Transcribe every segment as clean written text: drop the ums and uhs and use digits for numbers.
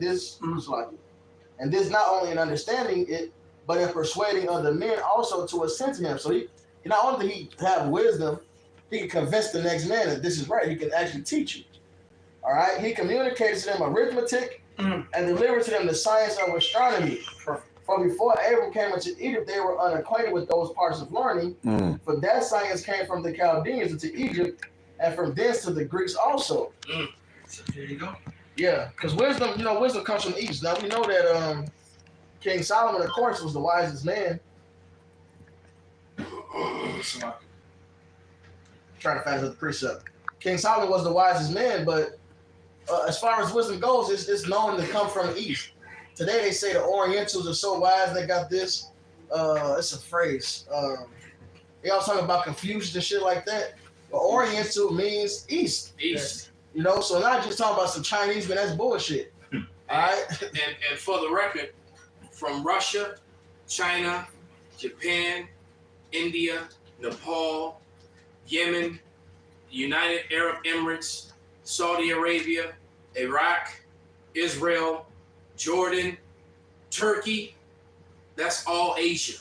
this and this not only in understanding it, but in persuading other men also to assent to him. So he not only did he have wisdom, he can convince the next man that this is right. He can actually teach you. All right. He communicates to them arithmetic and delivered to them the science of astronomy. For before Abram came into Egypt, they were unacquainted with those parts of learning. For that science came from the Chaldeans into Egypt, and from thence to the Greeks also. So here you go. Yeah, because wisdom, wisdom comes from the East. Now we know that King Solomon, of course, was the wisest man. Trying to find the precept. King Solomon was the wisest man, but as far as wisdom goes, it's known to come from the East. Today they say the Orientals are so wise they got this. It's a phrase. They all talk about Confucius and shit like that. But Oriental means East. East. So not just talking about some Chinese, but that's bullshit. All right. And for the record, from Russia, China, Japan, India, Nepal, Yemen, United Arab Emirates, Saudi Arabia, Iraq, Israel, Jordan, Turkey, that's all Asia.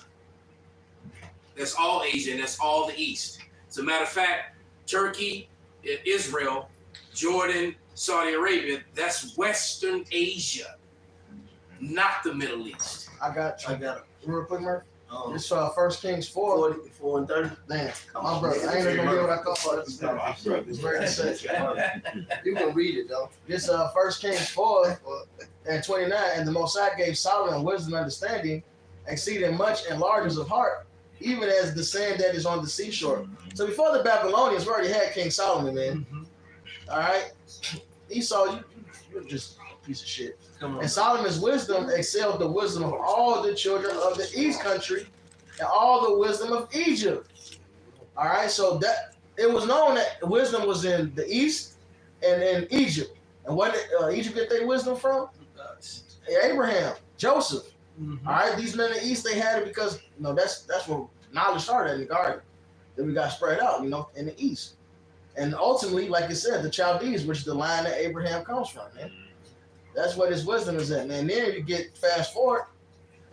That's all Asia, and that's all the East. As a matter of fact, Turkey, Israel, Jordan, Saudi Arabia, that's Western Asia, not the Middle East. I got it. Real quick, Murph. This 1 Kings 4. 4 and 30. Man, my brother, I ain't even gonna hear what I call it. It's very essential. You can read it though. This 1 Kings 4 and 29, and the Most High gave Solomon wisdom and understanding, exceeding much and largeness of heart, even as the sand that is on the seashore. So before the Babylonians, we already had King Solomon, man. All right, Esau, you're just a piece of shit. And Solomon's wisdom excelled the wisdom of all the children of the East country and all the wisdom of Egypt. All right, so that it was known that wisdom was in the East and in Egypt. And where did Egypt get their wisdom from? Abraham, Joseph. All right, these men in the East, they had it because that's where knowledge started in the garden. Then we got spread out, in the East. And ultimately, like I said, the Chaldees, which is the line that Abraham comes from, man. That's where this wisdom is at, man. Then you get fast forward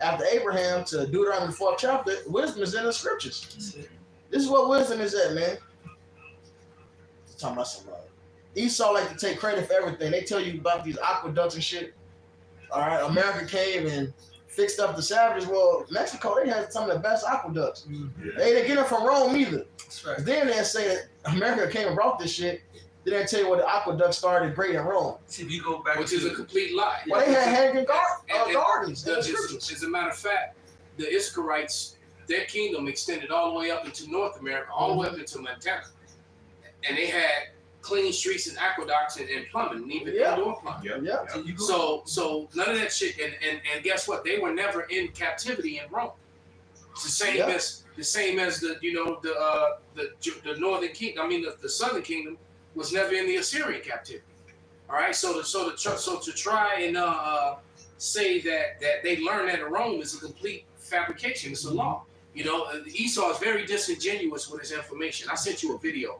after Abraham to Deuteronomy 4th chapter, wisdom is in the scriptures. This is what wisdom is at, man. Talking about some Esau like to take credit for everything. They tell you about these aqueducts and shit. All right, America came and fixed up the savages. Well, Mexico, they had some of the best aqueducts. They didn't get them from Rome either. That's right. Then they say that America came and brought this shit. They didn't tell you where the aqueduct started great in Rome. See, if you go back Which is a complete lie. Well, they had hanging gardens. As a matter of fact, the Ishkarites, their kingdom extended all the way up into North America, all the way up into Montana. And they had clean streets and aqueducts and plumbing, and even indoor plumbing. Yeah. So none of that shit. And guess what? They were never in captivity in Rome. It's the same as the Northern Kingdom. I mean the Southern Kingdom was never in the Assyrian captivity. All right. So to try and say that they learned that in Rome is a complete fabrication. It's a law. Esau is very disingenuous with his information. I sent you a video.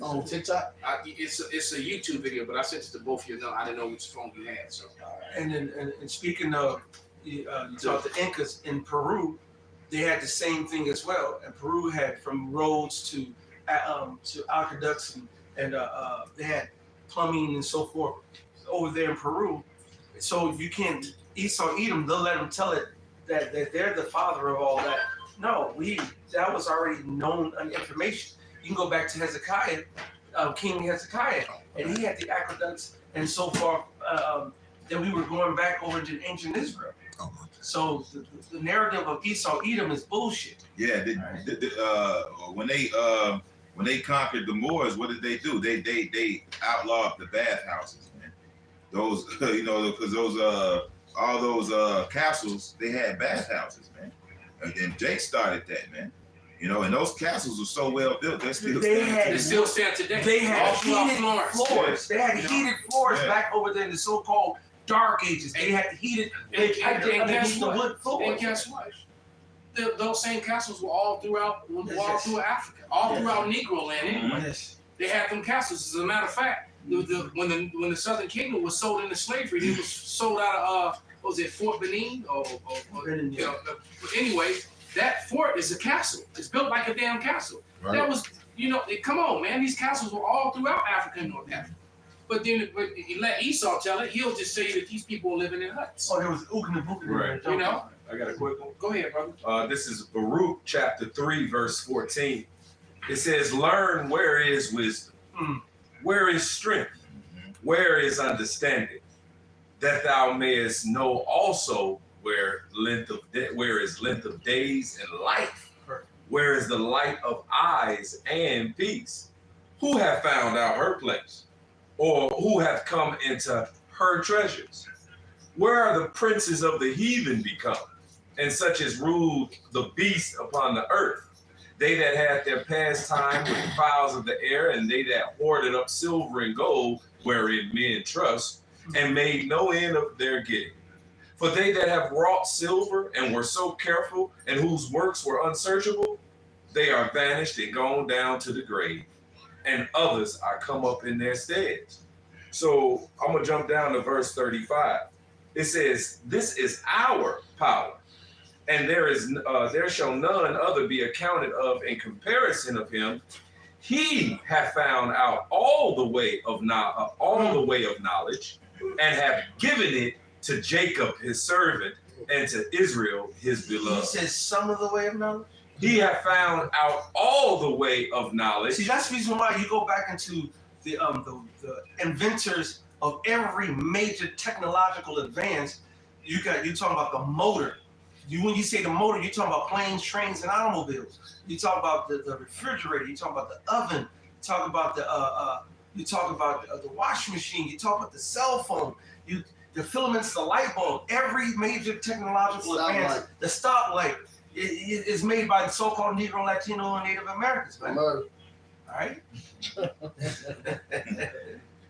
On TikTok? It's a YouTube video, but I sent it to both of you. I didn't know which phone you had. So. And speaking of, you talked the Incas in Peru, they had the same thing as well. And Peru had from roads to aqueducts and they had plumbing and so forth over there in Peru. So you can't Esau Edom, they'll let them tell it that they're the father of all that. No, that was already known information. You can go back to Hezekiah, King Hezekiah, and he had the aqueducts and so forth. Then we were going back over to ancient Israel. So the narrative of Esau Edom is bullshit. Yeah, when they conquered the Moors, what did they do? They outlawed the bathhouses, man. Those because those all those castles, they had bathhouses, man. And Jake started that, man. And those castles were so well built, they still stand today. They had heated floors. Yeah. They had heated floors back over there in the so-called Dark Ages. They had heated underneath the wood floors. And guess what? Those same castles were all throughout Africa, all throughout Negro land anyway. Yes. They had them castles. As a matter of fact, when the Southern Kingdom was sold into slavery, it was sold out of what was it, Fort Benin but anyway, that fort is a castle. It's built like a damn castle. Right. That was, come on, man. These castles were all throughout Africa and North Africa. But then you let Esau tell it, he'll just say that these people were living in huts. Oh, there was Ook and Book. Right. You know? I got a quick one. Go ahead, brother. This is Baruch chapter 3, verse 14. It says, learn where is wisdom, where is strength, where is understanding, that thou mayest know also where is length of days and life, where is the light of eyes and peace. Who have found out her place, or who have come into her treasures? Where are the princes of the heathen become, and such as ruled the beast upon the earth? They that had their pastime with the fowls of the air, and they that hoarded up silver and gold, wherein men trust, and made no end of their getting. For they that have wrought silver and were so careful, and whose works were unsearchable, they are vanished and gone down to the grave, and others are come up in their steads. So I'm gonna jump down to verse 35. It says, this is our power, and there shall none other be accounted of in comparison of him. He hath found out all the way of knowledge, and have given it to Jacob his servant, and to Israel his beloved. He says some of the way of knowledge. He hath found out all the way of knowledge. See, that's the reason why you go back into the inventors of every major technological advance. You talking about the motor. When you say the motor, you're talking about planes, trains, and automobiles. You talk about the refrigerator. You talk about the oven. You talk about the washing machine. You talk about the cell phone. The filaments, the light bulb. Every major technological advance, the stoplight, is made by the so-called Negro, Latino, and Native Americans, man. All right.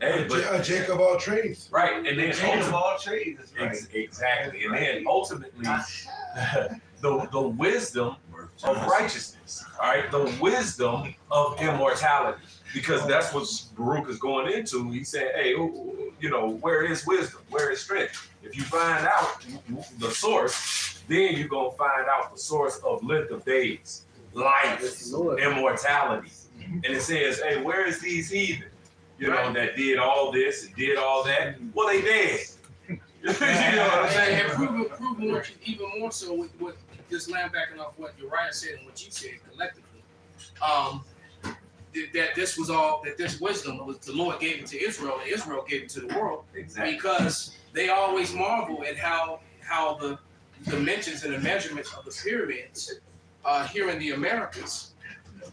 Hey, but, Jacob of all trades. right, and then Jacob of all trades. Right. Exactly, and then ultimately, the wisdom of righteousness. All right, the wisdom of immortality, because that's what Baruch is going into. He said, "Hey, where is wisdom? Where is strength? If you find out the source, then you're gonna find out the source of length of days, life, immortality." And it says, "Hey, where is these heathen? That did all this and did all that? Well, they dead." You know what I'm saying? And proven even more so with what just backing off what Uriah said and what you said collectively. That this wisdom was the Lord gave it to Israel, and Israel gave it to the world. Exactly. Because they always marvel at how the dimensions and the measurements of the pyramids here in the Americas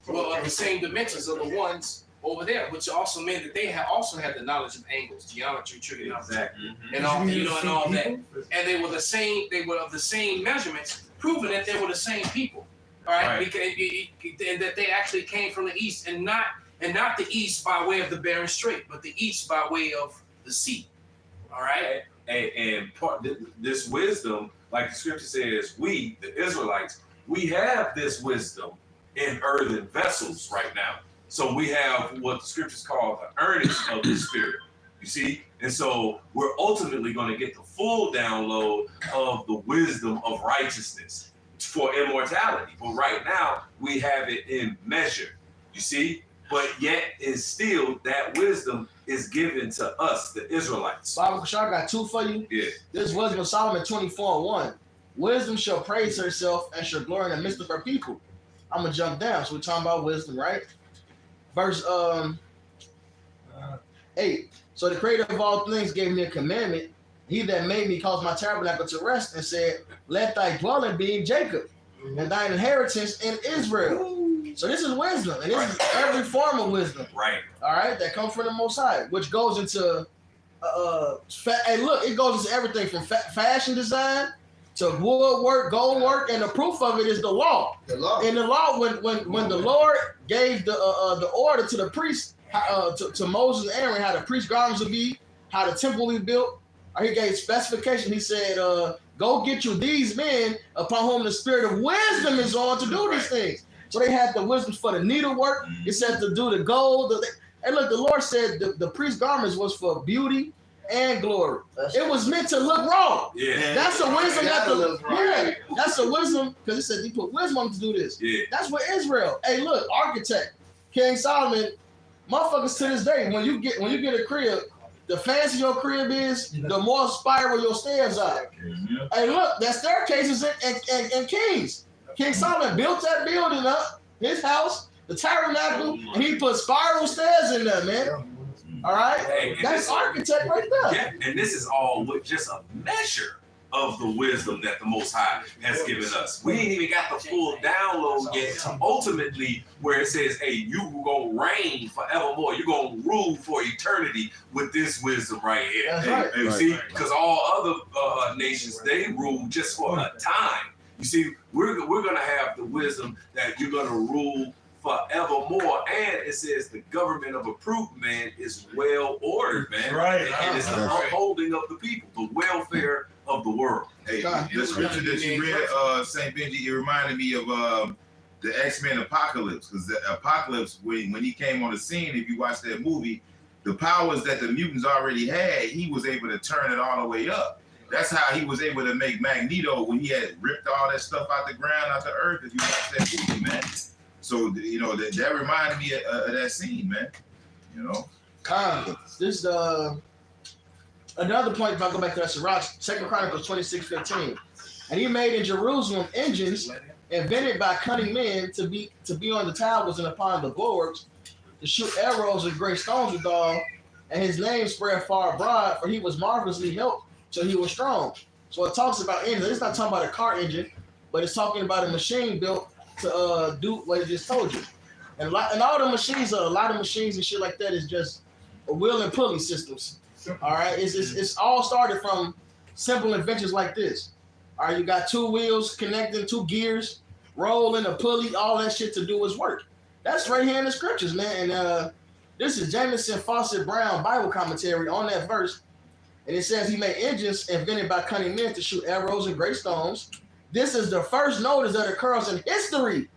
were the same dimensions of the ones over there, which also meant that they also had the knowledge of angles, geometry, trigonometry, and all and all that. And they were the same. They were of the same measurements, proving that they were the same people. All right, and that they actually came from the east, and not the east by way of the Bering Strait, but the east by way of the sea. All right, and this wisdom, like the scripture says, we the Israelites, we have this wisdom in earthen vessels right now. So we have what the scriptures call the earnest of the Spirit, you see? And so we're ultimately going to get the full download of the wisdom of righteousness for immortality. But right now, we have it in measure, you see? But yet, is still that wisdom is given to us, the Israelites. Bible I got two for you. Yeah. This Wisdom of Solomon 24:1. Wisdom shall praise herself and shall glory in the midst of her people. I'm going to jump down. So we're talking about wisdom, right? Verse 8. So the creator of all things gave me a commandment. He that made me caused my tabernacle to rest, and said, let thy dwelling be in Jacob, and thine inheritance in Israel. So this is wisdom, and this is every form of wisdom. Right. All right, that comes from the Most High, which goes into and look, it goes into everything from fashion design to woodwork, gold work, and the proof of it is the law. The law. In the law, when the Lord gave the order to the priests, to Moses and Aaron, how the priest garments would be, how the temple would be built, he gave specification. He said, go get you these men upon whom the spirit of wisdom is on to do these things. So they had the wisdom for the needlework. It said to do the gold. Hey, look, the Lord said the priest garments was for beauty and glory. It was meant to look wrong. Yeah. That's a wisdom that Right. that's a wisdom because it said he put wisdom on to do this. Yeah. That's what Israel. Hey, look, architect King Solomon, motherfuckers to this day, when you get a crib, the fancier your crib is, the more spiral your stairs are. Mhm. Hey, look, that staircase is in Kings. King Solomon built that building up, his house, the tabernacle, and he put spiral stairs in there, man. All right, Hey, and that's this- architect right there. Yeah, and this is all with just a measure of the wisdom that the Most High has given us. We ain't even got the full download yet. Ultimately, where it says, "Hey, you gonna reign forevermore. You're gonna rule for eternity with this wisdom right here." That's right. You see, because all other nations they rule just for a time. You see, we're gonna have the wisdom that you're gonna rule forevermore, and it says the government of a prudent man is well ordered, man. Right. And it's the upholding of the people, the welfare of the world. Hey, God. the scripture that you read, Saint Benji, it reminded me of the X-Men Apocalypse, because the Apocalypse, when he came on the scene, if you watch that movie, the powers that the mutants already had, he was able to turn it all the way up. That's how he was able to make Magneto when he had ripped all that stuff out the ground, out the earth. If you watch that movie, man. So that reminded me of that scene, man. You know. This another point. If I go back to that Sirach, 2 Chronicles 26:15, and he made in Jerusalem engines invented by cunning men to be on the towers and upon the bulwarks, to shoot arrows and great stones withal, and his name spread far abroad, for he was marvelously helped till he was strong. So it talks about engines. It's not talking about a car engine, but it's talking about a machine built to do what it just told you. And all the machines, a lot of machines and shit like that is just a wheel and pulley systems. All right, it's all started from simple inventions like this. All right, you got two wheels connecting, two gears, rolling a pulley, all that shit to do its work. That's right here in the scriptures, man. And this is Jamison Fawcett Brown Bible commentary on that verse. And it says he made engines invented by cunning men to shoot arrows and great stones. This is the first notice that occurs in history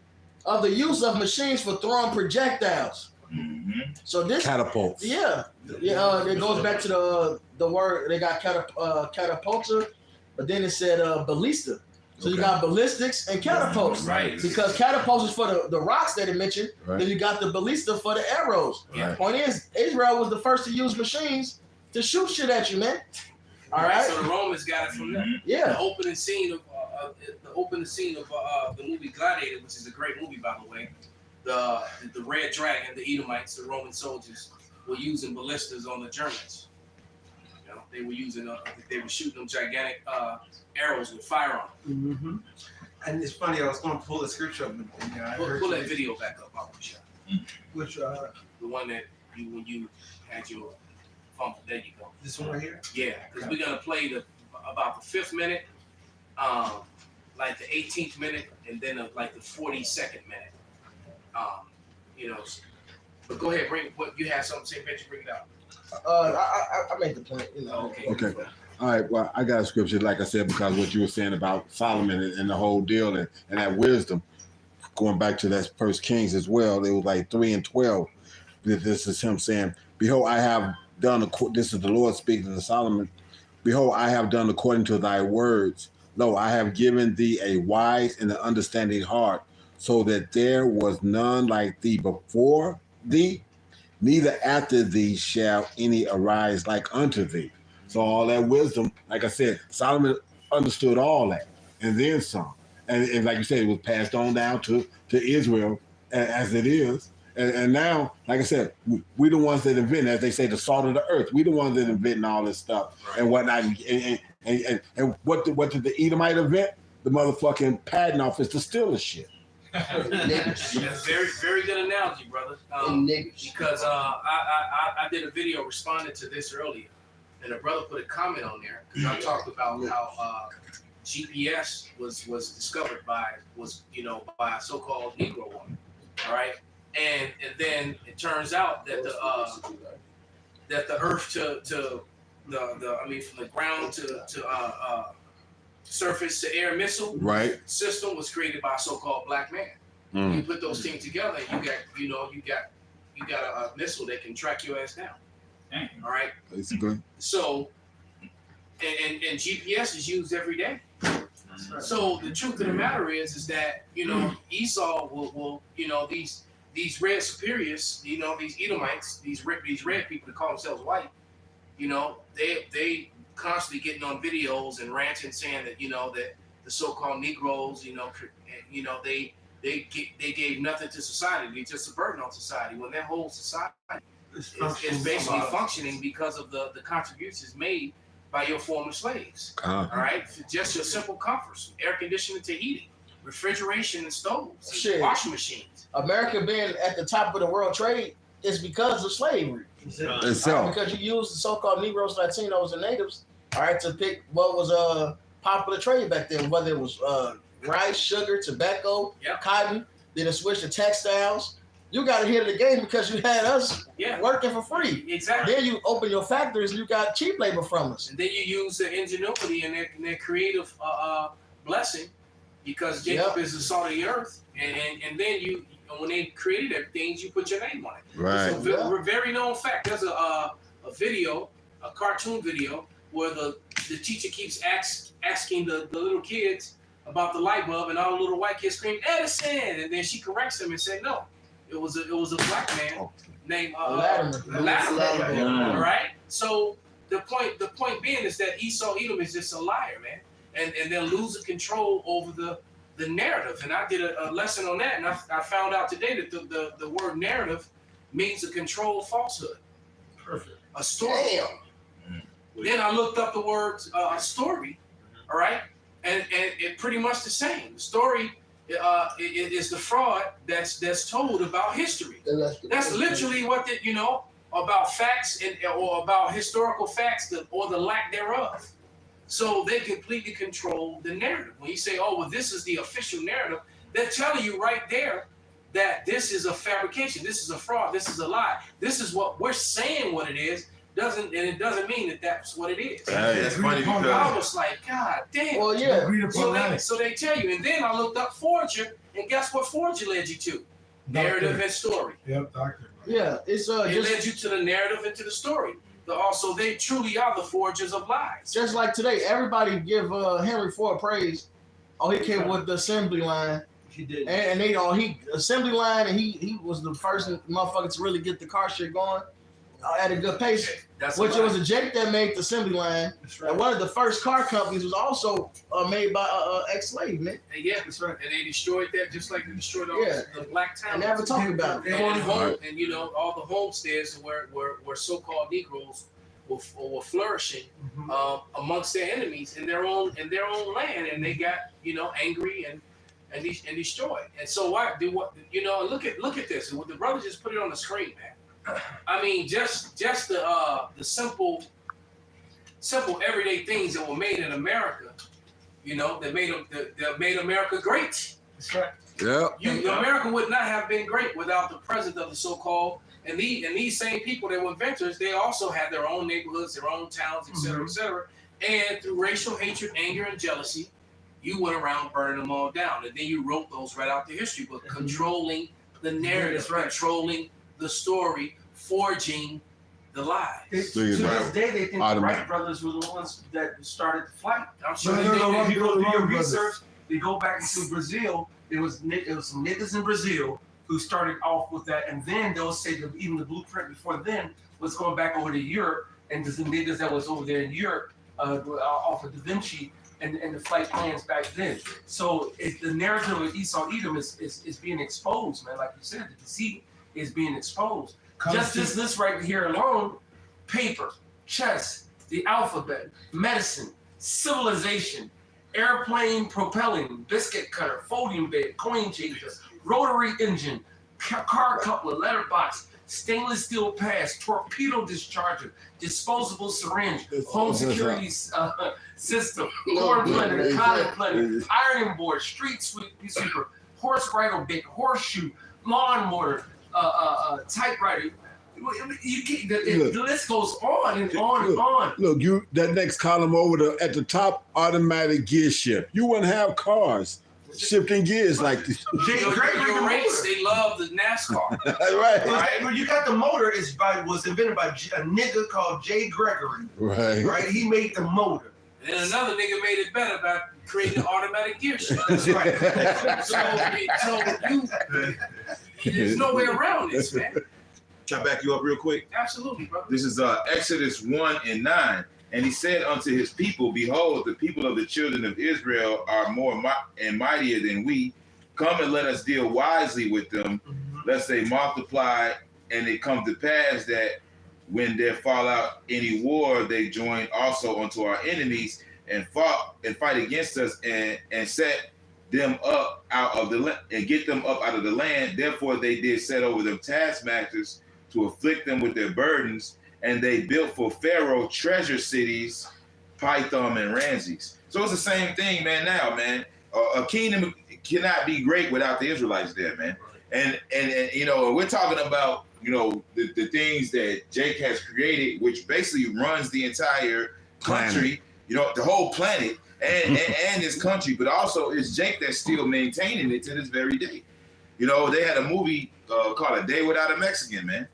of the use of machines for throwing projectiles. Mm-hmm. So this Catapults. Yeah. It goes back to the word they got catapulta, but then it said ballista. So you got ballistics and catapults. Right. Because catapults is for the rocks that it mentioned. Right. Then you got the ballista for the arrows. Right. Point is, Israel was the first to use machines to shoot shit at you, man. All right. So the Romans got it from there. The Yeah. opening scene of the movie Gladiator, which is a great movie by the way. The Red Dragon, the Edomites, the Roman soldiers were using ballistas on the Germans. You know, they were shooting them gigantic arrows with fire on them. Mm-hmm. And it's funny, I was going to pull the scripture up, and I heard Pull that video back up, I'll push it. which The one that when you had your fumble. There you go. this one right here. Yeah, because we're gonna play about the 5th minute, like the 18th minute, and then like the 42nd minute. But go ahead, bring what you have something to say, Benji, bring it out. I made the point. Okay. Okay. All right. Well, I got a scripture, like I said, because what you were saying about Solomon and the whole deal and that wisdom, going back to that First Kings as well. It was like 3 and 12. This is him saying, "Behold, I have done." This is the Lord speaking to Solomon. "Behold, I have done according to thy words. Lo, I have given thee a wise and an understanding heart, so that there was none like thee before thee, neither after thee shall any arise like unto thee." So all that wisdom, like I said, Solomon understood all that and then some. And like you said, it was passed on down to Israel as it is. And now, like I said, we the ones that invent, as they say, the salt of the earth. We the ones that inventing all this stuff and whatnot. And what did the Edomite invent? The motherfucking patent office to steal the shit. That's very, very good analogy, brother. Because I did a video responding to this earlier, and a brother put a comment on there because I talked about how GPS was discovered by a so-called Negro woman, all right, and then it turns out that the Earth to from the ground to surface to air missile system was created by a so-called black man. You put those things together, you got a missile that can track your ass down. Dang. All right. It's good. So, and GPS is used every day. So the truth of the matter is that Esau will these red superiors, these Edomites, these red people that call themselves white, they constantly getting on videos and ranting saying that that the so-called Negroes, they gave nothing to society. They just a burden on society. When that whole society is basically functioning because of the contributions made by your former slaves. All right, just your simple comforts, air conditioning to heating, refrigeration and stoves, Shit. washing machines. America being at the top of the world trade is because of slavery. Itself. Because you use the so-called Negroes, Latinos, and natives, all right, to pick what was popular trade back then, whether it was rice, sugar, tobacco, Yep. cotton. Then it switched to textiles. You got ahead of the game because you had us working for free. Exactly. Then you open your factories and you got cheap labor from us. And then you use the ingenuity and their creative blessing, because Jacob is the salt of the earth, and then when they created everything, you put your name on it. Right. So very known fact. There's a video, a cartoon video, where the teacher keeps asking the little kids about the light bulb, and all the little white kids scream Edison, and then she corrects them and said no, it was a black man named Latimer. All right. So the point being is that Esau Edom is just a liar, man, and they're losing control over the narrative. And I did a lesson on that, and I found out today that the word narrative means a controlled falsehood. Perfect. A story. Damn. Then I looked up the word story, all right, and it pretty much the same. The story is the fraud that's told about history. That's literally what about facts or about historical facts or the lack thereof. So they completely control the narrative. When you say, "Oh, well, this is the official narrative," they're telling you right there that this is a fabrication, this is a fraud, this is a lie. This is what we're saying. What it is it doesn't mean that that's what it is. That's funny I because was like, God damn. Well, yeah. So they tell you, and then I looked up Forger, and guess what Forger led you to? Narrative and story. Yep, doctor. Yeah, it's It led you to the narrative and to the story. Also, they truly are the forgers of lies. just like today. Everybody give Henry Ford praise. Oh, he came with the assembly line. He did. And he assembly line, and he was the first motherfucker to really get the car shit going at a good pace. That's Which a lie. it was a Jake that made the assembly line. That's And right. one of the first car companies was also made by ex-slave, man. And yeah, that's right. And they destroyed that just like they destroyed all the black I towns. never talked about it. And all the homesteads where so-called Negroes were flourishing amongst their enemies in their own land, and they got angry and destroyed. And so look at this. The brother just put it on the screen, man. I mean, just the simple everyday things that were made in America, that made America great. That's right. Yeah. America would not have been great without the presence of the so-called and these same people that were inventors. They also had their own neighborhoods, their own towns, et cetera, et cetera. And through racial hatred, anger, and jealousy, you went around burning them all down, and then you wrote those right out the history book, controlling the narrative, That's right. controlling the story, forging the lie. To this day, they think the Wright brothers were the ones that started the flight. I'm sure if you go do your research, they go back into Brazil. It was some niggas in Brazil who started off with that, and then they'll say that even the blueprint before then was going back over to Europe, and there's the niggas that was over there in Europe off of Da Vinci and the flight plans back then. So the narrative of Esau Edom is being exposed, man. Like you said, the deceit is being exposed. Just this right here alone, paper, chess, the alphabet, medicine, civilization, airplane propelling, biscuit cutter, folding bed, coin changer, rotary engine, car coupler, letterbox, stainless steel pass, torpedo discharger, disposable syringe, home security system, corn blender, cotton blender, ironing board, street sweeper, horse bridle bit, horseshoe, lawnmower, typewriter. The list goes on and on and on. Look, that next column over at the top, automatic gear shift. You wouldn't have cars shifting gears like this. Jay Your Gregory race, the they love the NASCAR. Right. motor. Right, well, you got the motor was invented by a nigga called Jay Gregory. Right. Right, he made the motor. And then another nigga made it better by creating automatic gear shift. That's right. There's no way around this, man. Can I back you up real quick? Absolutely, bro. This is Exodus 1:9. And he said unto his people, behold, the people of the children of Israel are more and mightier than we. Come and let us deal wisely with them, lest they multiply, and it come to pass that when there fall out any war, they join also unto our enemies and fight against us and set them up out of the land and get them up out of the land. Therefore they did set over them taskmasters to afflict them with their burdens, and they built for Pharaoh treasure cities, Pithom and Ramses. So it's the same thing, man. Now, man, a kingdom cannot be great without the Israelites there, man. And you know, we're talking about, you know, the things that Jake has created, which basically runs the entire country, you know, the whole planet and this country, but also it's Jake that's still maintaining it to this very day. You know, they had a movie called A Day Without a Mexican, man.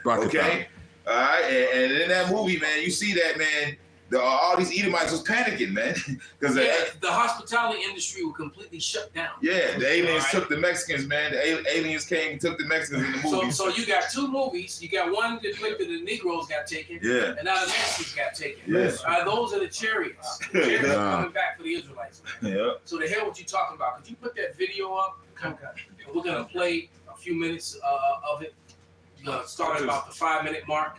Okay. All right. And in that movie, man, you see that, man, all these Edomites was panicking, man. Because the hospitality industry was completely shut down. Yeah, the aliens took the Mexicans, man. The aliens came and took the Mexicans in the movie. So you got two movies. You got one that depicted the Negroes got taken, and now the Mexicans got taken. Yes. Those are the chariots. The chariots are coming back for the Israelites, man. Yeah. So the hell what you talking about? Could you put that video up? And we're going to play a few minutes of it. Start about the 5-minute mark.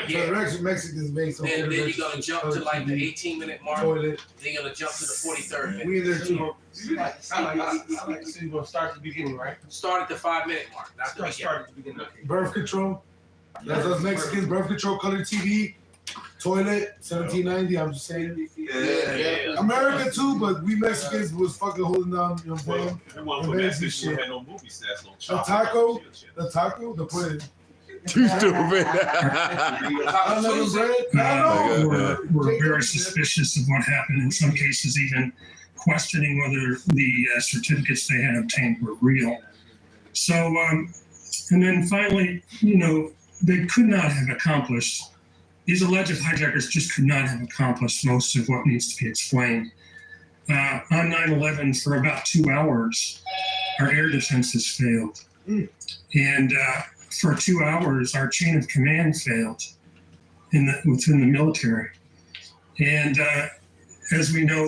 Yeah. Mexicans made some. And then you're gonna jump to like the 18-minute mark. Toilet. Then you're gonna jump to the 43rd minute. We in there too. I like to see we're gonna start at the beginning, right? Start at the 5-minute mark, not the beginning. Start at the beginning. Okay. Birth control. That's us Mexicans. Birth control, color TV, toilet, 1790. I'm just saying. Yeah. America too, but we Mexicans was fucking holding down. You know what I'm saying? Everyone from Mexico had no movie stats, no The taco, the pudding. Too stupid. I love bread. We're very suspicious of what happened. In some cases, even questioning whether the certificates they had obtained were real. So, and then finally, you know, they could not have accomplished. These alleged hijackers just could not have accomplished most of what needs to be explained. On 9/11, for about 2 hours, our air defenses failed. And for 2 hours, our chain of command failed within the military. And as we know,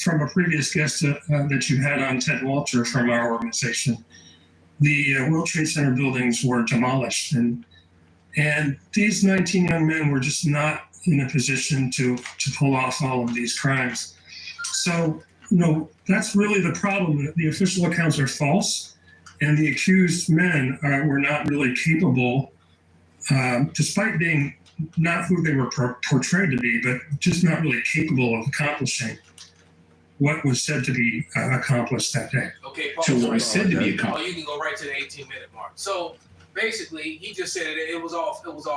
from a previous guest that you had on, Ted Walter from our organization, the World Trade Center buildings were demolished. And these 19 young men were just not in a position to pull off all of these crimes. So, you know, that's really the problem. The official accounts are false, and the accused men were not really capable, despite being not who they were portrayed to be, but just not really capable of accomplishing what was said to be accomplished that day. Okay, Paul. So what was said to be accomplished. Oh, you can go right to the 18-minute mark. So basically, he just said it was all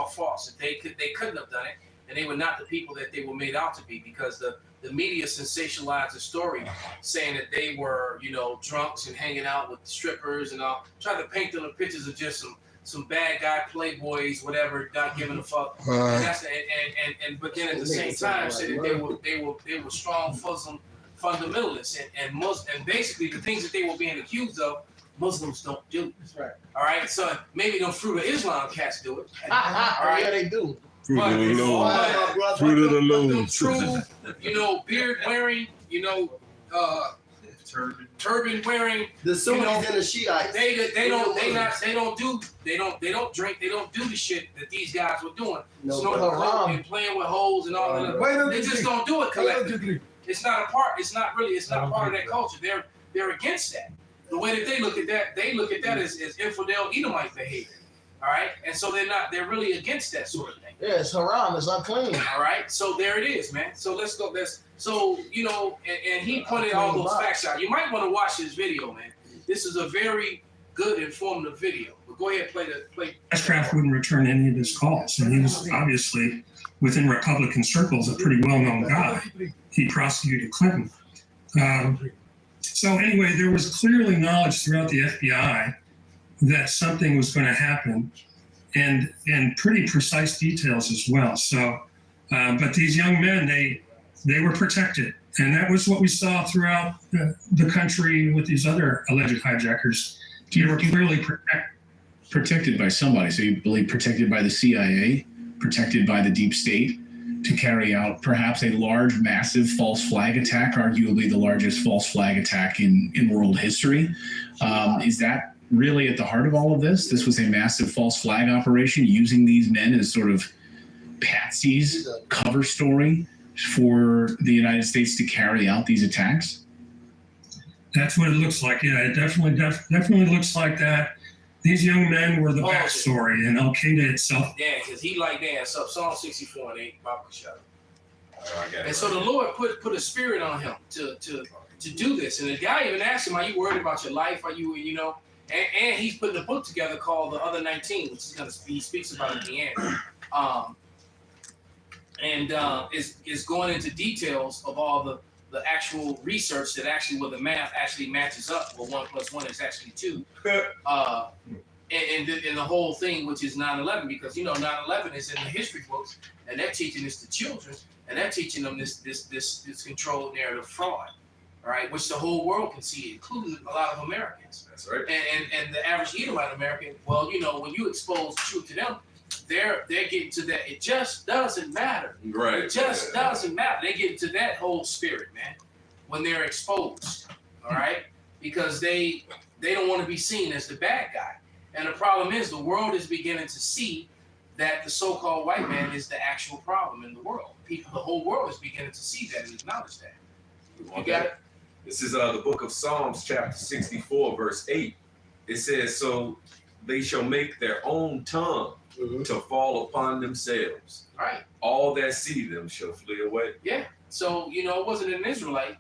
false. That they couldn't have done it, and they were not the people that they were made out to be, because the media sensationalized the story, saying that they were, you know, drunks and hanging out with strippers and all, trying to paint them the pictures of just some bad guy playboys, whatever, not giving a fuck. But then at the same time said that they were strong fundamentalists and basically the things that they were being accused of, Muslims don't do. That's right. All right, so maybe them Fruit of Islam cats do it. All right, yeah, they do. Fruit of the Loom. Fruit Fruit of the But them Loom. true, you know, beard wearing, you know, turban wearing. The Sunnis know, and the Shiites. They don't drink, they don't do the shit that these guys were doing. No, Smoking but coke haram. and playing with hoes and all of that. They just don't do it collectively. It's not part of their culture. They're against that. The way that they look at that as infidel Edomite behavior. All right, and so they're really against that sort of thing. Yeah, it's haram. It's unclean. All right, so there it is, man. So let's go. So you know, and he pointed all those facts out. You might want to watch this video, man. This is a very good, informative video. But go ahead, play. Ashcraft wouldn't return any of his calls, and he was obviously within Republican circles a pretty well-known guy. He prosecuted Clinton. So anyway, there was clearly knowledge throughout the FBI that something was going to happen, and pretty precise details as well. So, but these young men, they were protected, and that was what we saw throughout the country with these other alleged hijackers. They were clearly Protected by somebody. So you believe protected by the CIA, protected by the deep state to carry out perhaps a large, massive false flag attack, arguably the largest false flag attack in world history. Is that really at the heart of all of this? This was a massive false flag operation using these men as sort of patsies, cover story for the United States to carry out these attacks? That's what it looks like. Yeah, it definitely looks like that. These young men were the backstory, and Al Qaeda itself. Yeah, because he like dance up Psalm 64 and 8, Bible shot. And so it. the Lord put a spirit on him to do this. And the guy even asked him, "Are you worried about your life? Are you, you know?" And he's putting a book together called The Other 19, which he speaks about at the end. Is going into details of all the actual research that actually where the math actually matches up. Well, 1 + 1 is actually 2. And the whole thing, which is 9/11, because 9/11 is in the history books, and they're teaching this to children, and they're teaching them this controlled narrative fraud, all right, which the whole world can see, including a lot of Americans. That's right. And the average Edomite American, well, when you expose the truth to them, they're getting to that. It just doesn't matter. Right. It just doesn't matter. They get into that whole spirit, man, when they're exposed, all right, because they don't want to be seen as the bad guy. And the problem is the world is beginning to see that the so-called white man is the actual problem in the world. The whole world is beginning to see that and acknowledge that. You got it? This is the book of Psalms, chapter 64, verse 8. It says, "So they shall make their own tongue to fall upon themselves. Right. All that see them shall flee away." Yeah. So, it wasn't an Israelite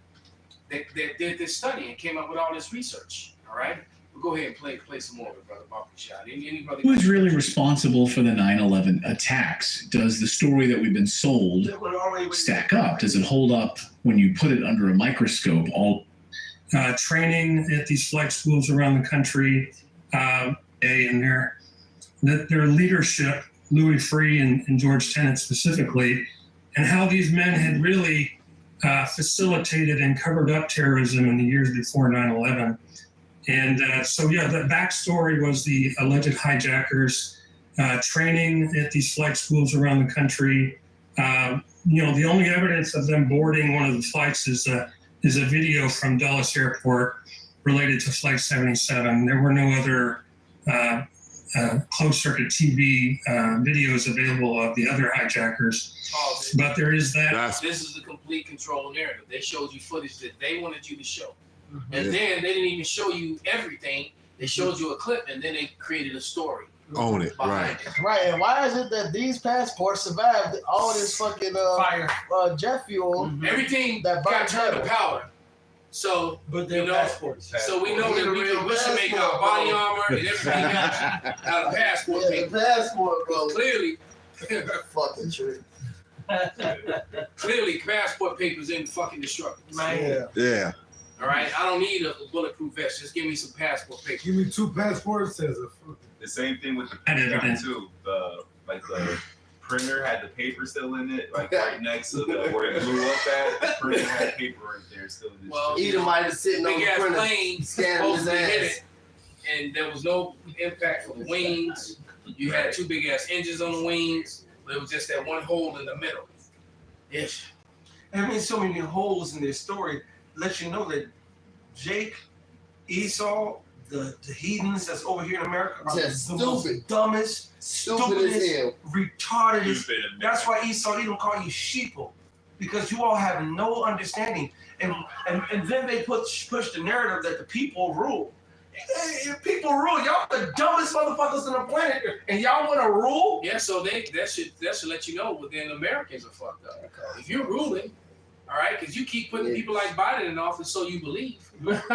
that did this study and came up with all this research. All right. We'll go ahead and play some more of it, Brother Bobby Shot. Anybody? Who's really responsible for the 9/11 attacks? Does the story that we've been sold stack up? Does it hold up when you put it under a microscope? All training at these flight schools around the country, and their leadership, Louis Free and George Tenet specifically, and how these men had really facilitated and covered up terrorism in the years before 9/11. And the backstory was the alleged hijackers training at these flight schools around the country. The only evidence of them boarding one of the flights is a video from Dulles Airport related to Flight 77. There were no other closed-circuit TV videos available of the other hijackers. But there is that. This is the complete control narrative. They showed you footage that they wanted you to show. And then they didn't even show you everything. They showed you a clip, and then they created a story. Own it, right? Right, and why is it that these passports survived all this fucking Fire. Jet fuel? Everything That got burnt turned to metal. powder. So, But they're passports. so we know that we can make our body armor and everything else out of passport Yeah, paper. the passport, bro. Clearly, Fucking true. clearly, passport paper's indestructible. Man. Yeah. All right, I don't need a bulletproof vest. Just give me some passport paper. Give me 2 passports as a The same thing with the And printer evidence. too. The printer had the paper still in it, like right next to where it blew up at. The printer had paper right there still in it. Well, Edomite is sitting on big the ass printer, plane scanning his supposedly hit ass. it, and there was no impact for the wings. You had 2 big ass engines on the wings, but it was just that one hole in the middle. Yes. I mean, so many holes in their story let you know that Jake, Esau, the heathens that's over here in America are Just the most stupid. dumbest, Stupid as hell. retardedest. That's why Esau even call you sheeple, because you all have no understanding. And then they push the narrative that the people rule. Hey, people rule. Y'all the dumbest motherfuckers on the planet, and y'all want to rule? Yeah, so that should let you know within Americans are fucked up. If you're ruling, all right, because you keep putting people like Biden in office, so you believe. But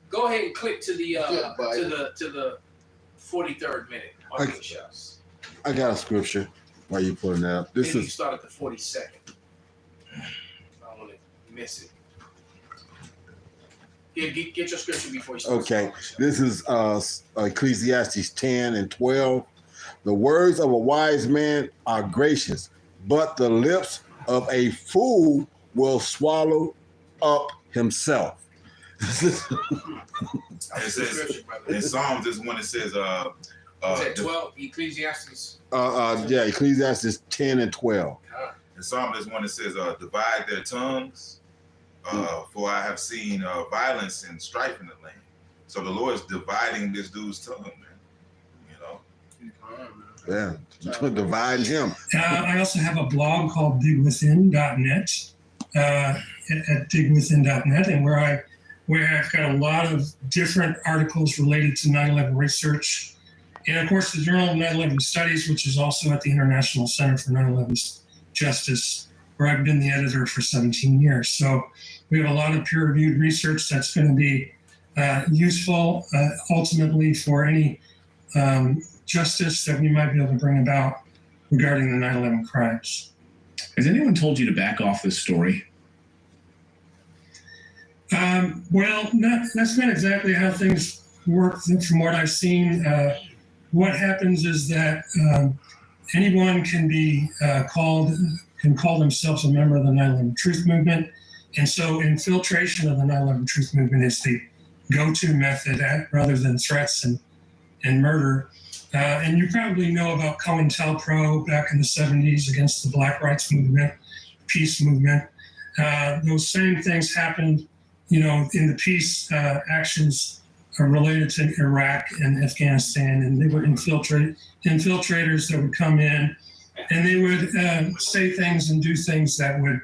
go ahead and click to the to the 43rd minute. Okay. I got a scripture while you pulling that up. This Then you is start at the 42nd. I don't want to miss it. Get your scripture before you start. Okay, this is Ecclesiastes 10 and 12. The words of a wise man are gracious, but the lips of a fool will swallow up himself. It says in Psalms, this one it says, Is that 12? Ecclesiastes? Yeah, Ecclesiastes 10 and 12. in Psalm, this one it says, divide their tongues, for I have seen violence and strife in the land. So the Lord is dividing this dude's tongue, man. You know. Yeah, divides him. I also have a blog called digwithin.net at digwithin.net, and where I've got a lot of different articles related to 9/11 research, and of course the Journal of 9/11 Studies, which is also at the International Center for 9/11 Justice, where I've been the editor for 17 years. So we have a lot of peer-reviewed research that's going to be useful ultimately for any justice that we might be able to bring about regarding the 9/11 crimes. Has anyone told you to back off this story? Well, that's not exactly how things work from what I've seen. What happens is that anyone can be can call themselves a member of the 9/11 Truth Movement. And so infiltration of the 9/11 Truth Movement is the go-to method rather than threats and murder. And you probably know about COINTELPRO back in the 70s against the Black Rights Movement, peace movement. Those same things happened, in the peace actions related to Iraq and Afghanistan, and they were infiltrators that would come in, and they would say things and do things that would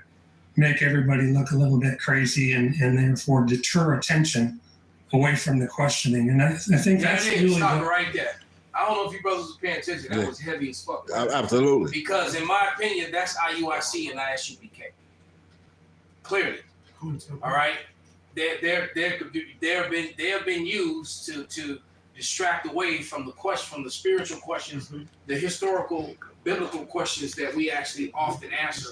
make everybody look a little bit crazy and therefore deter attention away from the questioning. And I think that's really stop right there. I don't know if you brothers was paying attention. That was heavy as fuck. Absolutely. Because in my opinion, that's IUIC and ISUPK. Clearly. All right. They have been used to distract away from the question, from the spiritual questions, the historical, biblical questions that we actually often answer.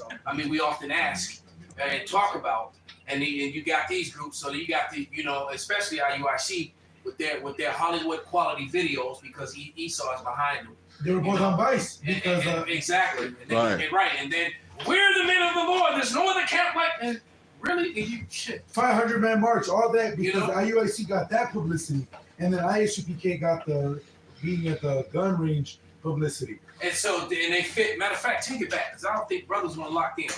We often ask and talk about. And you got these groups, so you got the, especially IUIC with their Hollywood quality videos, because Esau is behind them. They were both on Vice because exactly. And then we're the men of the Lord. There's no other camp like. And really, shit. 500-man march, all that because IUIC got that publicity, and then ISUPK got the being at the gun range publicity. And so, and they fit. Matter of fact, take it back, because I don't think brothers want to lock in.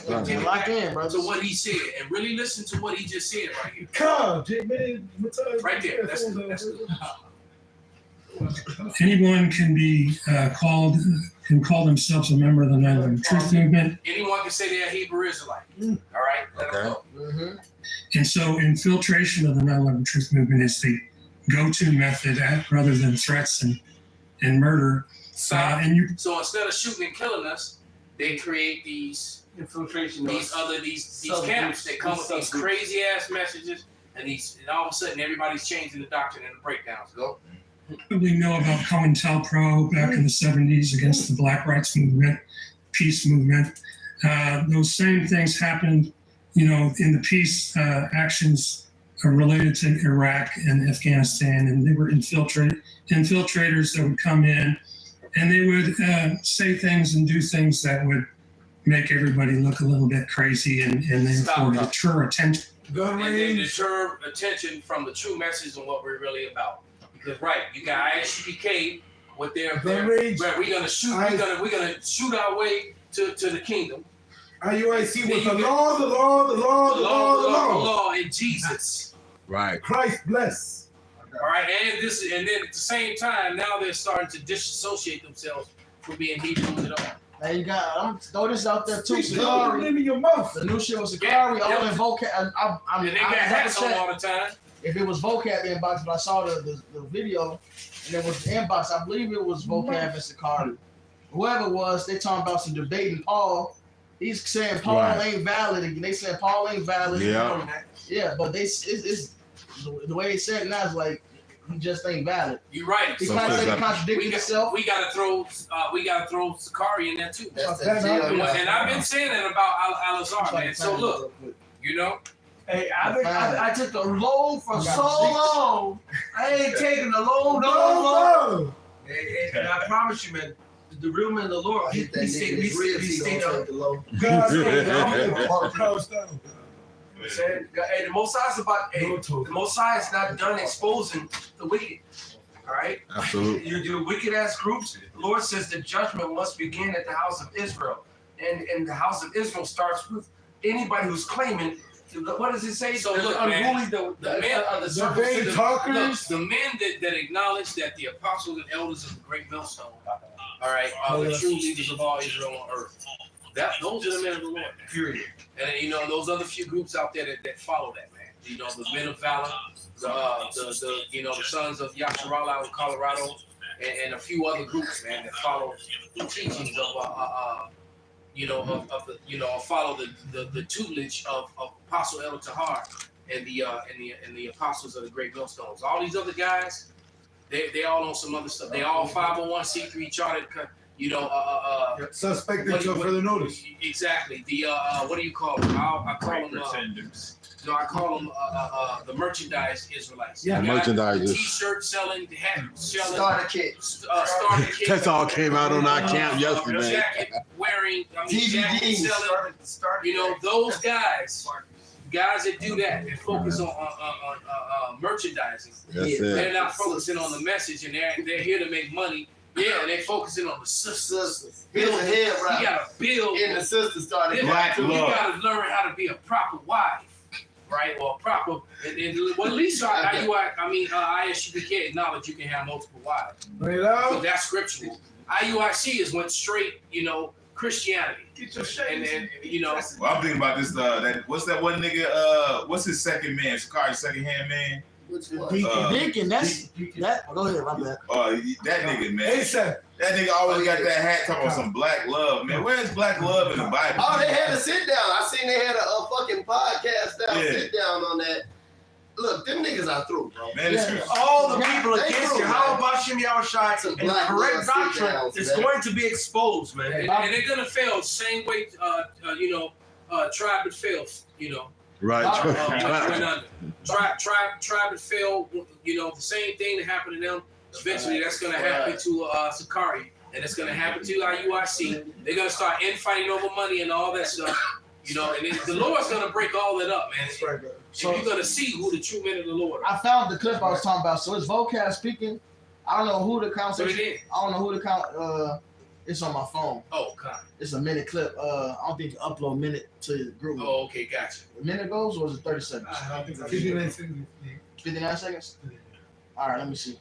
Lock in, brothers. To what he said, and really listen to what he just said right here. Come, man, right there. That's anyone can be can call themselves a member of the 9/11 Truth Movement. Anyone can say they're a Hebrew Israelite. All right, let them go. And so infiltration of the 9/11 Truth Movement is the go-to method rather than threats and murder. So instead of shooting and killing us, they create these infiltration, these camps. They come with these crazy ass messages, and all of a sudden everybody's changing the doctrine and the breakdowns. Go. Probably know about COINTELPRO back in the 70s against the Black Rights Movement, peace movement. Those same things happened, in the peace actions related to Iraq and Afghanistan, and they were infiltrators that would come in, and they would say things and do things that would make everybody look a little bit crazy and therefore deter attention. And they deter attention from the true message and what we're really about. Because you got ISUPK with their we're gonna shoot our way to the kingdom. IUIC with the law in Jesus. Right. Christ bless. All right, and then at the same time, now they're starting to disassociate themselves from being Hebrews at all. Now you got, I'm throw this out there too. Sakari. In your mouth. The new shit was Sakari. All in vocab. And they got hats on all the time. If it was vocab inbox, but I saw the video, and it was the inbox. I believe it was vocab and Sakari. Whoever it was, they talking about some debating Paul. He's saying Paul ain't valid, and they said Paul ain't valid. Yeah, but it's the way they said it now is like he just ain't valid. You're right. He contradicting himself. We gotta throw Sakari in there too. That's and I've been saying that about Al-Azhar, man. So look, Hey, I took the loan for so long. I ain't taking the loan no more. And I promise you, man, the real man of the Lord, he stayed on the low. Hey, the Most High is about. Hey, the Most High is not done exposing the wicked. All right. Absolutely. You wicked ass groups. The Lord says the judgment must begin at the house of Israel, and the house of Israel starts with anybody who's claiming. What does it say? So the look, unruly, man, the vain talkers, the men that acknowledge that the apostles and elders of the great millstone, all right, are the true leaders of all Israel on earth. Those are the men of the Lord. Period. And you know, those other few groups out there that follow that, man. You know, the men of valor, the you know, the sons of Yasharala out in Colorado, and a few other groups, man, that follow the teachings of you know, of the, you know, follow the tutelage of Apostle El Tahar and the apostles of the great millstones. All these other guys, they all on some other stuff. They all 501c3 chartered, you know, suspect until further notice. Exactly. The what do you call them? I call them pretenders. No, I call them the merchandise Israelites. Yeah, merchandise. T-shirt selling, hat selling, Starter kit. Starter kit. That's all came out on our camp yesterday. Jacket wearing, jacket selling. You know, those guys that do that, they focus on merchandising. They're not focusing on the message, and they're here to make money. Yeah, and they're focusing on the sisters. Here's a head right. You gotta build. And the sisters started Black love. You gotta learn how to be a proper wife. Right, or proper, well, at least ISUPK acknowledge you can have multiple wives. But that's scriptural. IUIC is went straight, you know, Christianity. And you know. Well, I'm thinking about this. What's that one nigga? What's his second man? Shakari's second hand man. Deacon, that's that. Go ahead, my bad. That nigga, man. That nigga always got that hat talking about some black love, man. Where's black love in the Bible? Oh, they had a sit down. I seen they had a fucking podcast sit down on that. Look, them niggas are through, bro. Man, all the people against you. How about Shimmy Yahushai and the correct doctrine is going to be exposed, man. And they're gonna fail the same way, you know, tribe that fails, you know. Right. Tribe that failed, you know, the same thing that happened to them. Eventually, that's going to happen to Sakari, and it's going to happen to IUIC. They're going to start infighting over money and all that stuff, you know. And the Lord's going to break all that up, man. That's right, bro. So you're going to see who the true men of the Lord are. I found the clip I was talking about. So it's vocab speaking. I don't know who the conversation. I don't know who the it's on my phone. Oh, God. It's a minute clip. I don't think you upload a minute to the group. Oh, okay, gotcha. A minute goes, or is it 30 seconds? I think 59 seconds. 59 seconds? All right, let me see.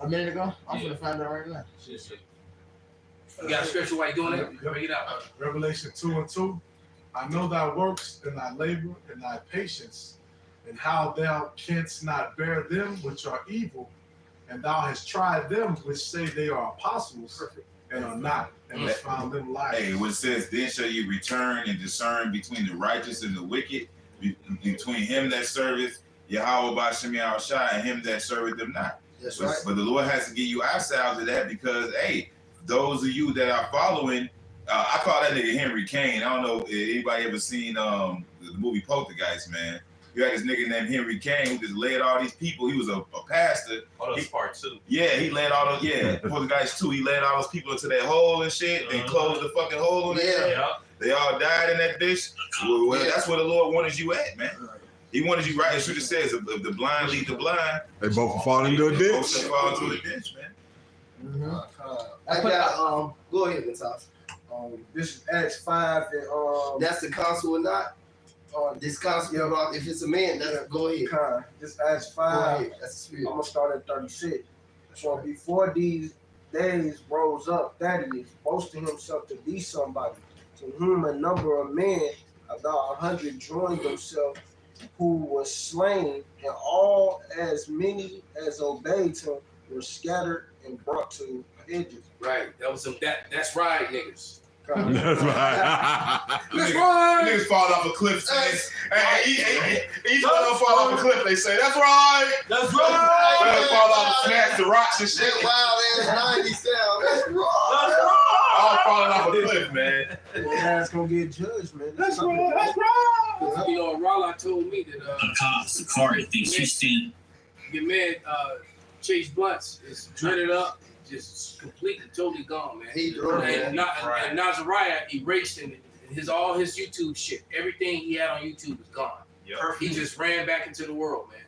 A minute ago? I'm gonna find out right now. You got a scripture while you're doing it? Bring it out. Revelation 2:2. I know thy works and thy labor and thy patience, and how thou canst not bear them which are evil, and thou hast tried them which say they are apostles and are not, and hast found them liars. Hey, when it says, then shall you return and discern between the righteous and the wicked, between him that serveth Yahweh by Shem Yahushai and him that serveth them not. That's right. But the Lord has to give you ourselves to that because, hey, those of you that are following, I call that nigga Henry Kane. I don't know if anybody ever seen the movie Poltergeist, man. You had this nigga named Henry Kane who just led all these people. He was a pastor. Oh, that's part 2. Yeah, he led all those, Poltergeist 2. He led all those people into that hole and shit. They closed the fucking hole in there. Yeah. They all died in that bitch. Well, that's where the Lord wanted you at, man. He wanted you right. It should have says, if the blind lead the blind, they both fall into a ditch. Both fall into a ditch, man. I got go ahead, Natasha. This is Acts 5 and that's the council or not? This council, you know, if it's a man, that's go ahead. This Acts 5. That's the I'm gonna start at 36. So before these days rose up, Thaddeus, boasting himself to be somebody, to whom a number of men, about 100, joined themselves, who was slain, and all as many as obeyed him were scattered and brought to edges. Right. That's right, niggas. That's right. That's right. Niggas fall off a cliff. Each one of them fall off a cliff. They say, that's right. That's right. They fall off and smash the rocks and shit. That wild ass 90 sound. That's right. That's right. All falling off a cliff, man. That's gonna get judged, man. That's right. That's right. You know, Rala told me that Sakari thinks she's standing. your man Chase Blunts is dreaded up, just completely, totally gone, man. He drew it. And Nazariah erased him. All his YouTube shit, everything he had on YouTube is gone. Yep. He just ran back into the world, man.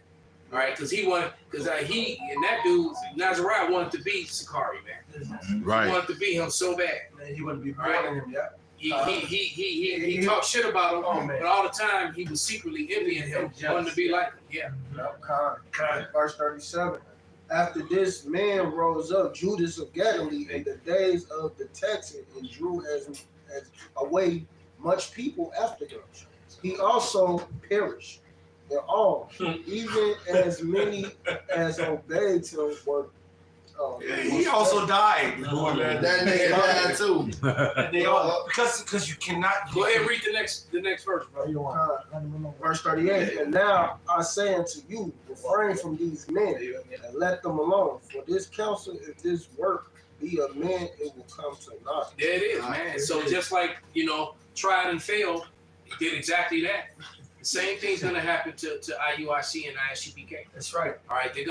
All right, because he and that dude Nazariah wanted to be Sakari, man. Right. He wanted to be him so bad. Man, he wouldn't be bringing him, yeah. He talked shit about him, but all the time he was secretly envying him, wanting to be like him. Yeah. Verse 37. After this man rose up, Judas of Galilee, in the days of the Texan, and drew as away much people after him. He also perished. And all, even as many as obeyed him, were. He also died. That nigga died too. They all because you cannot Go ahead and read the next verse, bro. Verse 38. And now I say unto you, refrain from these men and let them alone. For this counsel, if this work be of men, it will come to naught. There it is, man. So just like, tried and failed, he did exactly that. The same thing's gonna happen to IUIC and ISUPK. That's right. All right, the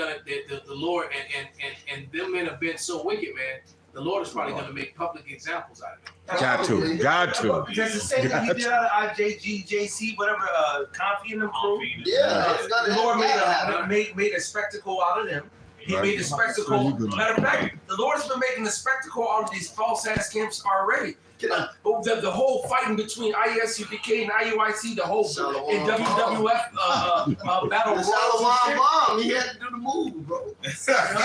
Lord and them men have been so wicked, man. The Lord is probably gonna make public examples out of them. Got to. That's the same thing he did out of IJG, JC, whatever, Confi and them crew. Yeah, The Lord made a spectacle out of them. He made a spectacle. Matter of fact, the Lord has been making a spectacle out of these false ass camps already. The whole fighting between ISUPK and IUIC, the whole in WWF battle royal. Shalom bomb. He had to do the move, bro. Somebody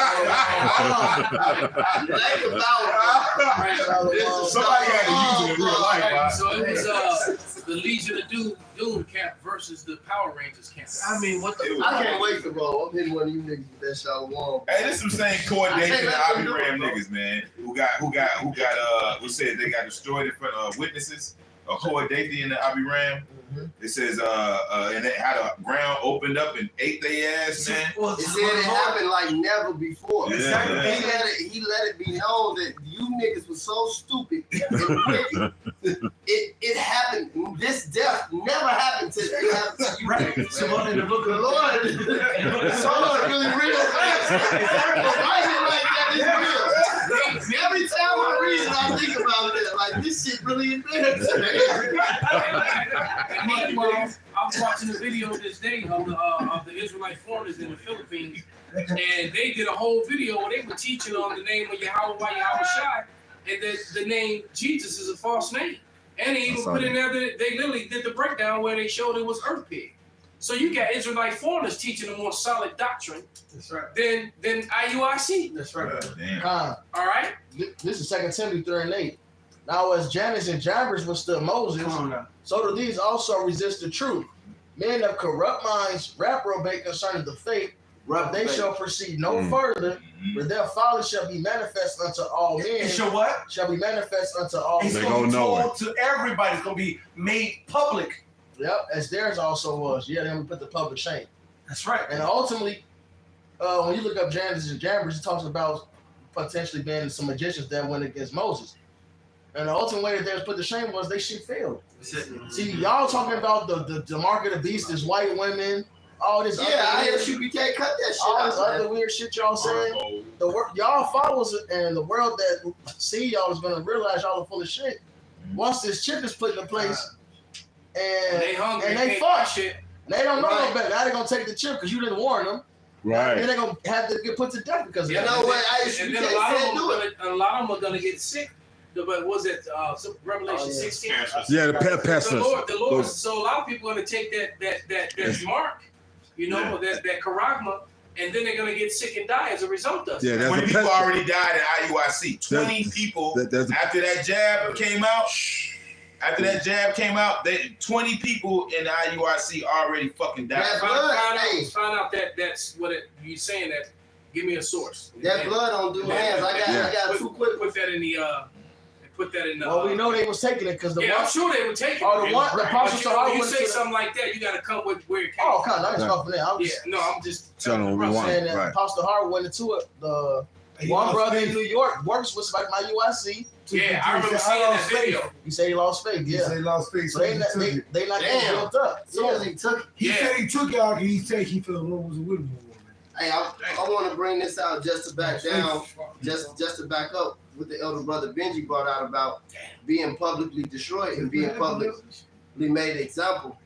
had to use it in real life, Right, so it was the Legion of Doom camp versus the Power Rangers camp. I mean, what the? I can't wait to roll. I'm hitting one of you niggas with that shalom. Hey, this some same coordination and Abiram niggas, man. Who said they got destroyed in front of witnesses. Corey and the Abiram. It says and they had a ground opened up and ate their ass, man. Well, It said it happened like never before. Yeah. He let it be known that you niggas was so stupid and wicked. It happened. This death never happened to you. right. So what in the book of The Lord, so really real. Writing like that is real. Every time I read it, I think about it. Like this shit really embarrassing. Meanwhile, I was watching a video this day of the Israelite foreigners in the Philippines, and they did a whole video where they were teaching on the name of Yahweh Shai, and the name Jesus is a false name. And they even put in there that they literally did the breakdown where they showed it was earth pig. So you got Israelite foreigners teaching a more solid doctrine than IUIC. That's right. Damn. All right? This is 2 Timothy 3:8. Now as Jannes and Jambres withstood Moses, Come on now. so do these also resist the truth. Men of corrupt minds reprobate concerning the faith, but they shall proceed no further, for their folly shall be manifest unto all men. And show what? Shall be manifest unto all It's men. They going to be gonna know told to everybody. It's going to be made public. Yep, as theirs also was. Yeah, then we put the public shame. That's right. And ultimately, when you look up Jannes and Jambres, it talks about potentially being some magicians that went against Moses. And the ultimate way that they was put to shame was they shit failed. See, y'all talking about the mark of the beast is white women, all this. ISUPK cut that shit all out. this other weird shit y'all saying. The work y'all followers and the world that see y'all is gonna realize y'all are full of shit. Once this chip is put into place, and they hungry. and they fuck shit. They don't know no better. Now they're gonna take the chip because you didn't warn them. Right. And they're gonna have to get put to death because of that. And then a lot of them are gonna get sick. But was it Revelation 16? Yeah, the pestilence. The Lord. So a lot of people are gonna take that mark, that charagma, and then they're gonna get sick and die as a result of it. Yeah, 20 people already died at IUIC. 20 people after that jab came out. After that jab came out, 20 people in the IUIC already fucking died. Find out that's what you saying. That give me a source. That blood on dude's hands. I got two quick. Put that in the. Put that in the. Well, we know they was taking it because the. Yeah, I'm sure they were taking it. Oh, the apostle. So you say something like that, you got to come with where it came. Oh, God, I just come from there. I'm just telling you saying that Apostle Hart went into it. The one brother in New York works with like my UIC. Yeah, I remember seeing that video. He said he lost faith. He Yeah. said he lost faith. So So they he not took it. they not Damn. getting built up. As soon as he took it. He Yeah. said he took it out. He said he felt the Lord was with him. Hey, I want to bring this out just to back down, just to back up what the elder brother Benji brought out about being publicly destroyed and being publicly made an example.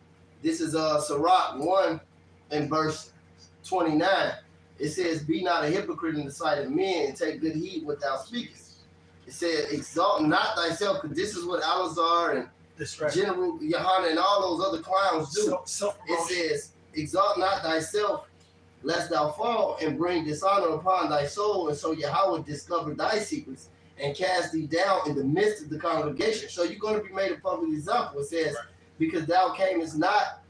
This is Sirach 1 and verse 29. It says, "Be not a hypocrite in the sight of men, and take good heed what thou speakest." It said, "Exalt not thyself," because this is what Alazar and General Yohana and all those other clowns do. It says, "Exalt not thyself, lest thou fall and bring dishonor upon thy soul, and so Yahweh discover thy secrets and cast thee down in the midst of the congregation." So you're going to be made a public example. It says, "Because thou camest not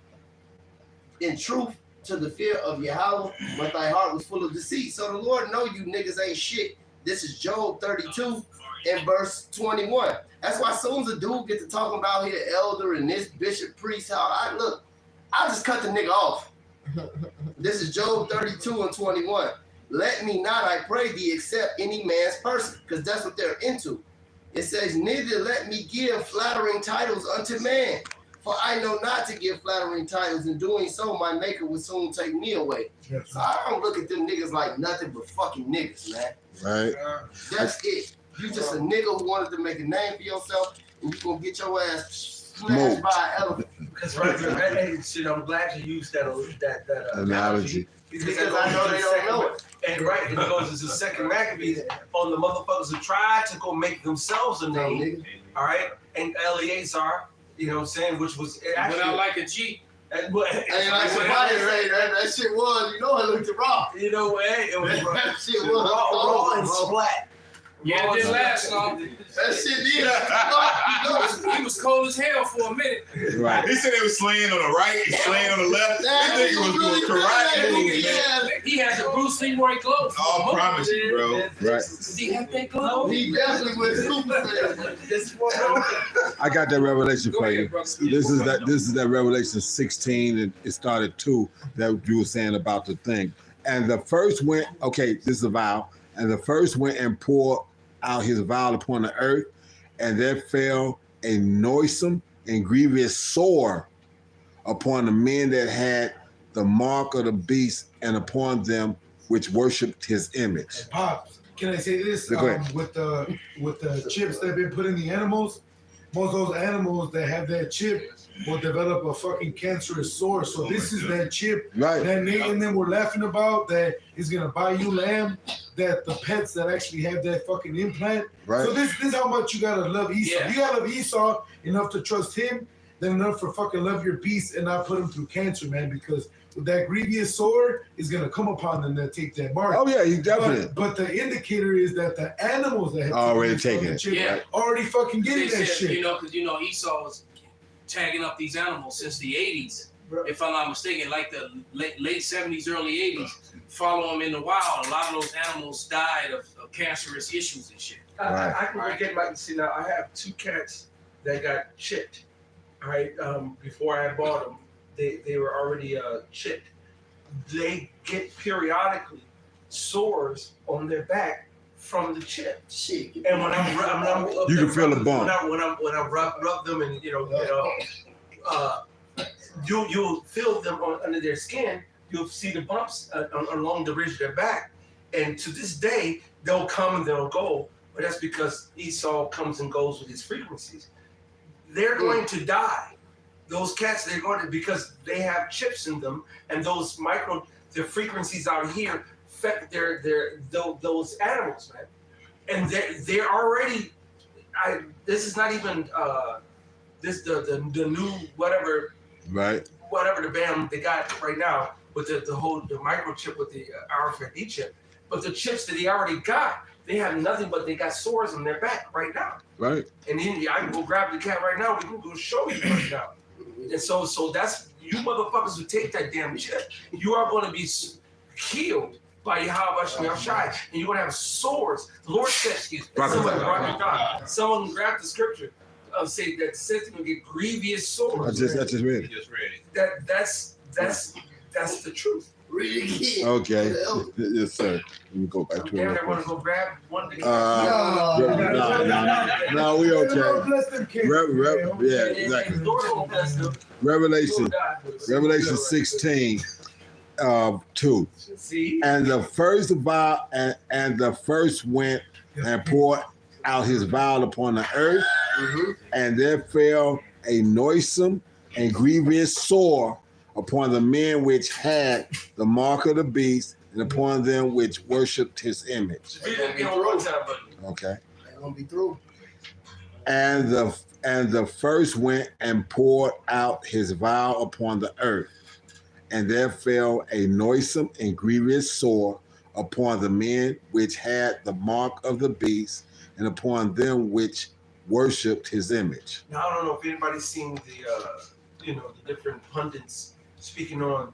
in truth to the fear of Yahweh, but thy heart was full of deceit." So the Lord know you niggas ain't shit. This is Job 32 and verse 21. That's why as soon as a dude get to talking about here, elder and this bishop, priest, how I just cut the nigga off. This is Job 32 and 21. "Let me not, I pray thee, accept any man's person," because that's what they're into. It says, "Neither let me give flattering titles unto man, for I know not to give flattering titles. In doing so, my maker will soon take me away." So I don't look at them niggas like nothing but fucking niggas, man. Right. That's it. You just a nigga who wanted to make a name for yourself, and you gonna get your ass smashed by an elephant. Because shit, I'm glad you used that Analogy. Because I know they don't know it. And right, it goes as the second Maccabees on the motherfuckers who tried to go make themselves a name. All right, and Eleazar, you know what I'm saying, which was actually Went out like a G. And like somebody say that shit was, you know, I looked at raw. You know, it was That shit was raw and splat. Yeah, it didn't last long. That shit did. He was cold as hell for a minute. Right. He said they was slaying on the right and slaying on the left. That This nigga was really doing karate moves, man. yeah. He had the Bruce Leroy gloves. I'll promise you, bro. Right. Did he have that glove? He definitely went super fan. I got that revelation for you. This is that Revelation 16, and it started 2 that you were saying about the thing. And the first went, okay, this is a vial, and the first went and poured out his vial upon the earth, and there fell a noisome and grievous sore upon the men that had the mark of the beast, and upon them which worshipped his image. Pop, can I say this? Go ahead. With the chips that have been put in the animals, most of those animals that have that chip will develop a fucking cancerous sore. So this is that chip Right. that Nate and them were laughing about, that is gonna buy you lamb, that the pets that actually have that fucking implant. Right. So this is how much you gotta love Esau. Yeah. You gotta love Esau enough to trust him, then enough for fucking love your beast and not put him through cancer, man, because with that grievous sword is gonna come upon them that take that mark. Oh yeah, he definitely. But the indicator is that the animals that have Already taken taken the it. chip Yeah. already fucking getting They that said, shit. because Esau was tagging up these animals since the 80s, if I'm not mistaken, like the late 70s, early 80s. Follow them in the wild. A lot of those animals died of cancerous issues and shit. I can get my see now. I have 2 cats that got chipped. All right, before I bought them, they were already chipped. They get periodically sores on their back from the chip. Shit. And when I'm You can feel the bump. When I rub them and you'll feel them under their skin. You'll see the bumps along the ridge of their back, and to this day they'll come and they'll go. But that's because Esau comes and goes with his frequencies. They're going to die. Those cats, they're going to, because they have chips in them, and those the frequencies out here affect those animals, man. And they're already. This is not even the new whatever. Right. Whatever the band they got right now with the microchip with the RFID chip, but the chips that he already got, they have nothing but they got sores on their back right now. Right. And then I can go grab the cat right now. We can go show you right now. And so that's you motherfuckers who take that damn chip. You are going to be killed by Yahweh Shai, and you're going to have sores. The Lord said, someone grabbed the scripture. Say that Satan will get grievous sores. I just read it. That's the truth. Read it again. Okay. Yes, sir. Let me go back to Damn, I it. want to go grab one. No, we okay. Yeah, exactly. Revelation 16, 2. See? And the first vial, and the first went and poured out his vial upon the earth, and there fell a noisome and grievous sore upon the men which had the mark of the beast, and upon them which worshipped his image. Okay. They're gonna be through. And the first went and poured out his vial upon the earth, and there fell a noisome and grievous sore upon the men which had the mark of the beast, and upon them which worshipped his image. Now I don't know if anybody's seen the the different pundits speaking on,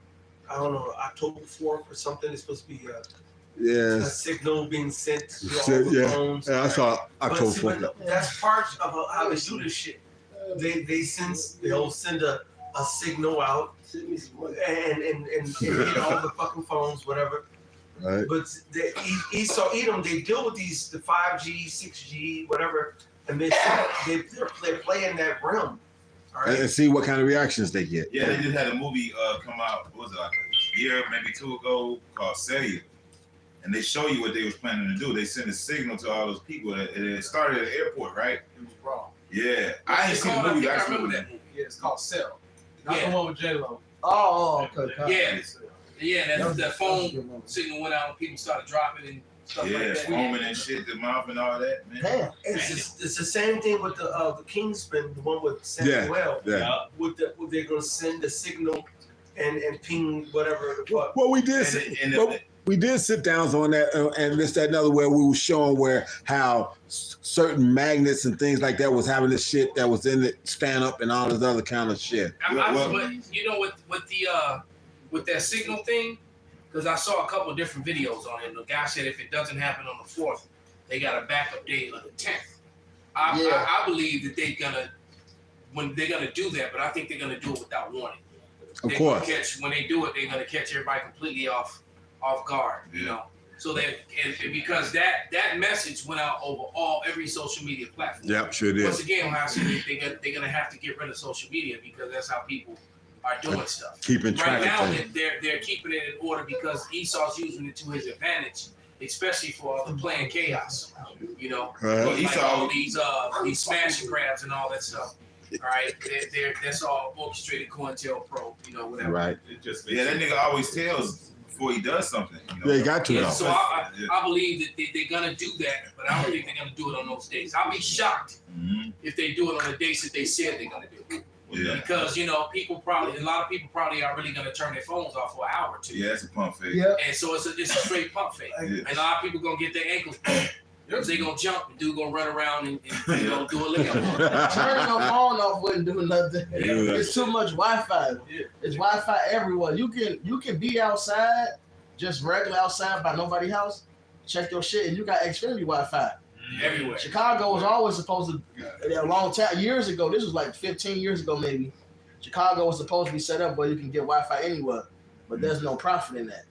I don't know, October 4th or something. It's supposed to be a signal being sent to all the phones. Yeah, I saw October 4th. But that's part of how they do this shit. They'll send a signal out and hit all the fucking phones, whatever. Right. But Esau, Edom, they deal with the 5G, 6G, whatever, and they're playing that realm. All right. And see what kind of reactions they get. Yeah, they just had a movie come out, what was it, like a year, maybe 2 ago, called Cellular. And they show you what they was planning to do. They sent a signal to all those people. It started at the airport, right? It was wrong. Yeah. I ain't seen the movie. I remember that movie. Yeah, it's called Cell. Not the one with J-Lo. Oh, okay. Yeah, that phone signal went out and people started dropping and stuff like that. Foaming and shit, the mouth and all that, man. Damn. It's the same thing with the Kingsman, the one with Samuel. Yeah. They're gonna send a signal and ping whatever the fuck. Well, we did. We did sit downs on that, and this, that, another, where we were showing how certain magnets and things like that was having this shit that was in it, stand up and all this other kind of shit. But you know, with that signal thing, because I saw a couple of different videos on it. And the guy said if it doesn't happen on the 4th, they got a backup date of the 10th. I believe that they're gonna do that, but I think they're gonna do it without warning. Of course. When they do it, they're gonna catch everybody completely off guard, you know. So that and because that message went out over every social media platform. Yep, sure did. Once again, they're gonna have to get rid of social media because that's how people are doing stuff. Keeping track right of now, things. they're keeping it in order because Esau's using it to his advantage, especially for the playing chaos. You know, Right. like all these smash and grabs and all that stuff. All right, that's all orchestrated COINTELPRO, you know, whatever. Right. That nigga always tells before he does something. You know? They got to know. So I believe that they're gonna do that, but I don't think they're gonna do it on those days. I'll be shocked if they do it on the days that they said they're gonna do. Yeah. Because a lot of people probably are really gonna turn their phones off for an hour or two. Yeah, it's a pump fake. Yeah. And so it's a straight pump fake. And a lot of people gonna get their ankles broken. Because they gonna jump and dude gonna run around and do a lick up. Turning your phone off wouldn't do nothing. It's too much Wi-Fi. It's Wi-Fi everywhere. You can be outside, just regular outside by nobody's house, check your shit, and you got Xfinity Wi-Fi. Everywhere. Chicago was always supposed to, a long time, years ago, this was like 15 years ago maybe, Chicago was supposed to be set up where you can get Wi-Fi anywhere, but there's no profit in that.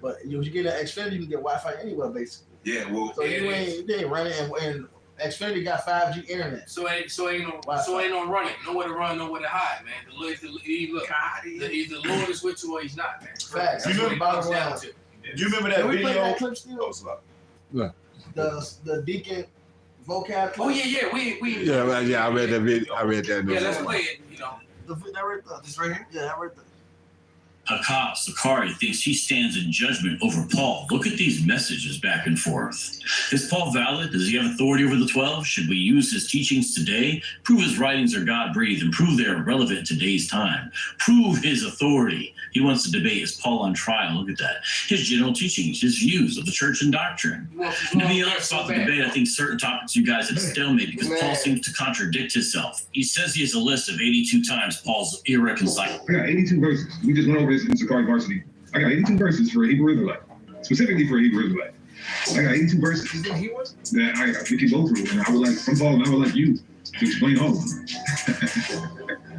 But if you get an Xfinity, you can get Wi-Fi anywhere basically. Yeah, well, so you ain't running, and Xfinity got 5G internet. So ain't no running, nowhere to run, nowhere to hide, man. Either the Lord is with you or he's not, man. Facts. You remember that Can we video? play that clip still? Oh, slap. Yeah. The Deacon vocab clip. Oh yeah, we. Yeah, I read that video. I read that. Yeah, let's play it. You know, that right there. This right here. Yeah, that right there. Hakab Sakari thinks he stands in judgment over Paul. Look at these messages back and forth. Is Paul valid? Does he have authority over the 12? Should we use his teachings today? Prove his writings are God-breathed and prove they are relevant in today's time. Prove his authority. He wants to debate, is Paul on trial? Look at that. His general teachings, his views of the church and doctrine. And to be honest about the debate, I think certain topics you guys have stalemate because Paul seems to contradict himself. He says he has a list of 82 times Paul's irreconcilable. I got 82 verses. We just went over this in Sakari Varsity. I got 82 verses for a Hebrew Israelite, specifically for a Hebrew Israelite. I got 82 verses that we can go through, and I would like from Paul, and I would like you to explain all of them.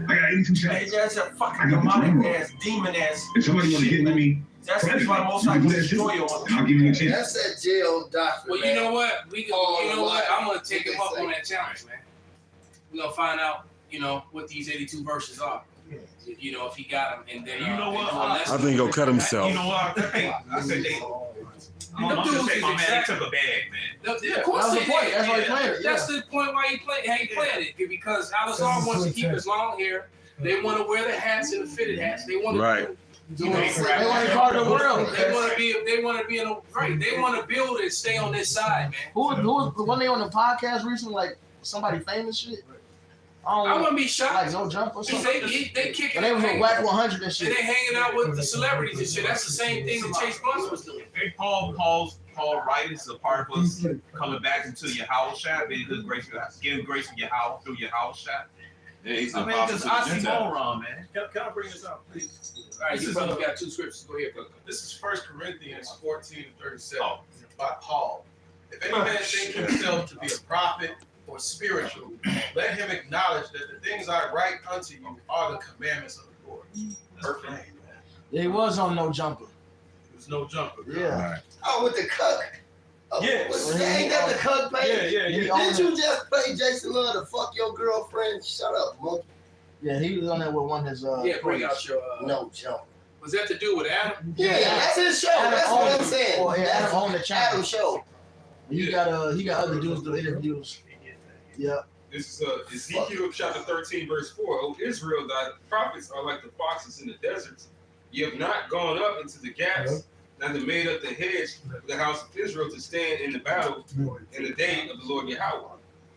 I got 82 chapters. That's a fucking demonic ass, demon ass. If somebody want to get with me That's why most I destroy you. I'll give you a chance. That's that jail doctor. Well, you know what? You know what? I'm gonna take him up on that challenge, man. We're gonna find out, what these 82 verses are. If he got them, and then You know what? I think he'll cut himself. You know what? I said they. I'm just saying, my man, he took a bag, man. Of course, That was the point. That's why he played it. That's the point why he played it, because Alizar wants to keep his long hair. They want to wear the hats and the fitted hats. They want to. Right. They want to guard the world. They want to be. They want to be in a right. They want to build and stay on this side, man. Who was when they on the podcast recently? Like somebody famous shit. I wouldn't be shocked. Like no jump or something. They kicking. And they was with Whack 100 and shit. And they hanging out with the celebrities and shit. That's the same thing that Chase Blunt was doing. Hey, Paul Wright is a part of us coming back into your house shot, being good grace, giving grace in your house through your house shot. Yeah, he's I an mean, apostle just to the Gentiles. oxymoron, man. Can I bring this up, please? All right, This you is brother got 2 scriptures. Go ahead, brother. This is 1 Corinthians 14:37 Oh. by Paul. If any man think himself to be a prophet or spiritual, let him acknowledge that the things I write unto you are the commandments of the Lord. Perfect. Yeah, he was on no jumper. There's no jumper. Yeah. Oh, with the cuck. Oh, Yeah. Ain't that the cuck page? Yeah. Didn't you just pay Jason Love to fuck your girlfriend? Shut up, monkey. Yeah, he was on there with one of his Bring out your. No jumper. Was that to do with Adam? Yeah, that's his show. That's what I'm saying. Oh, yeah, That's Adam on the channel. Adam's show. He got other dudes do interviews. Yeah. This is Ezekiel chapter 13, verse 4. O Israel, thy prophets are like the foxes in the deserts. Ye have not gone up into the gaps, neither made up the hedge of the house of Israel to stand in the battle in the day of the Lord Yahweh.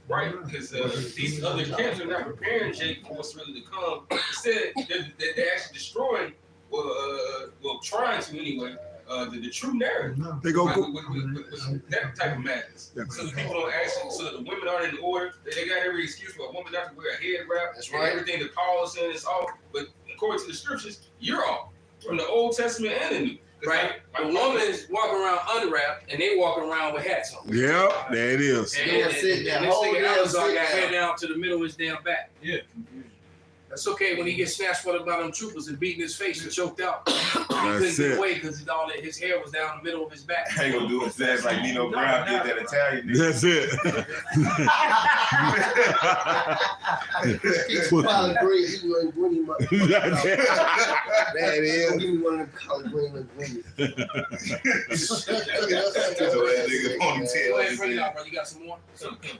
Right? Because these other camps are not preparing Jake for what's really to come. Instead, they're actually destroying, trying to anyway, the true narrative. They go. With that type of madness. Yeah. So the people don't actually, so that the women aren't in order. They got every excuse for a woman not to wear a head wrap. That's and right. Everything that Paul is saying is off. But according to the scriptures, you're off. From the Old Testament and the New. Right? The woman is walking around unwrapped, and they walking around with hats on. Yep, there it is. And That's it, that this whole nigga damn Alizar sit got down. head down to the middle of his damn back. Yeah. That's okay when he gets snatched by them troopers and beating his face and choked out. He couldn't That's get it. away because his hair was down the middle of his back. I ain't gonna do it fast like Nino Brown did that Italian nigga. That's it. Collard green, eating like Winnie. That's it. There it is. Give me one of them collard green linguini. Just throw that nigga on the tail. Go ahead, bring it out, bro. You got some more?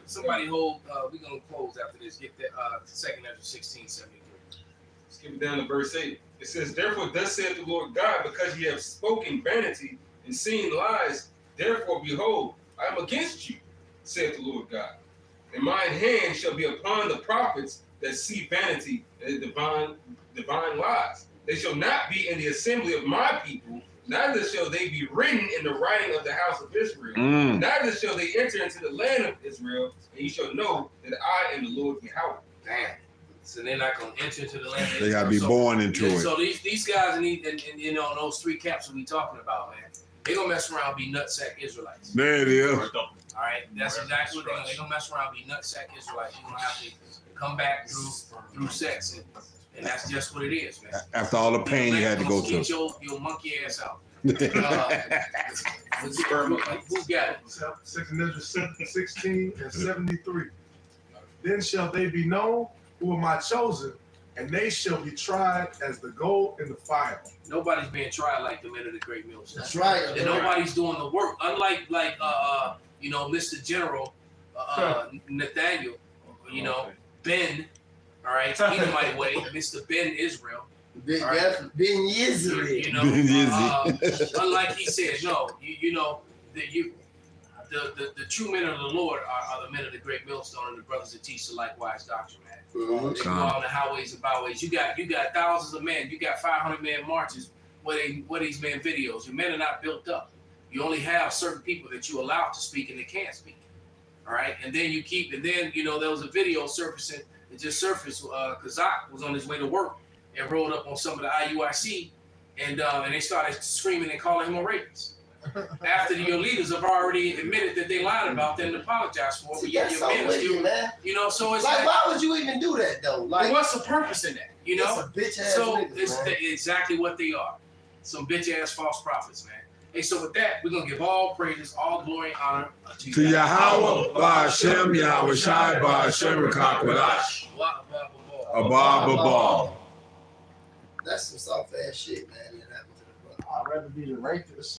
Somebody hold. We're gonna close after this. Get that 2nd Ezra 16:73. Skip it down to verse 8. It says, Therefore, thus saith the Lord God, because ye have spoken vanity and seen lies, therefore, behold, I am against you, saith the Lord God. And mine hand shall be upon the prophets that see vanity and divine lies. They shall not be in the assembly of my people, neither shall they be written in the writing of the house of Israel. Neither shall they enter into the land of Israel, and ye shall know that I am the Lord Yahweh. Damn. So they're not gonna enter into the land. of They gotta be Israel. born into it. So these guys and those 3 camps that we talking about, man, they gonna mess around and be nutsack Israelites. There it is. All right, that's exactly what they're gonna mess around and be nutsack Israelites. You're gonna have to come back through sex, and that's just what it is, man. After all the pain you had to go Get through. your monkey ass out. Who's got it? 2nd Ezra 16:73. Then shall they be known who are my chosen, and they shall be tried as the gold in the fire. Nobody's being tried like the men of the great millstone. That's right. And nobody's doing the work. Unlike Mr. General Nathaniel, Ben, all right, Edomite way, Mr. Ben Israel. Ben Yisrael. Unlike he said, no, the true men of the Lord are the men of the great millstone and the brothers that teach the likewise doctrine, man. They go on the highways and byways. You got thousands of men. You got 500-man marches where these men videos. Your men are not built up. You only have certain people that you allow to speak and they can't speak. All right, and then there was a video surfacing. It just surfaced. Kazak was on his way to work and rolled up on some of the IUIC, and they started screaming and calling him a rapist. After your leaders have already admitted that they lied about them and apologized for it, but That's so wicked, man. So it's like, why would you even do that though? Like, what's the purpose in that? It's a bitch ass So nigga, it's man. exactly what they are. some bitch ass false prophets, man. Hey, so with that, we're gonna give all praises, all glory and honor To Yahweh, Ba'Shem, Yahweh Shai, Ba'Shem, Rakakwadash. Abba. That's some soft ass shit, man. That happened to the brother. I'd rather be the rapist.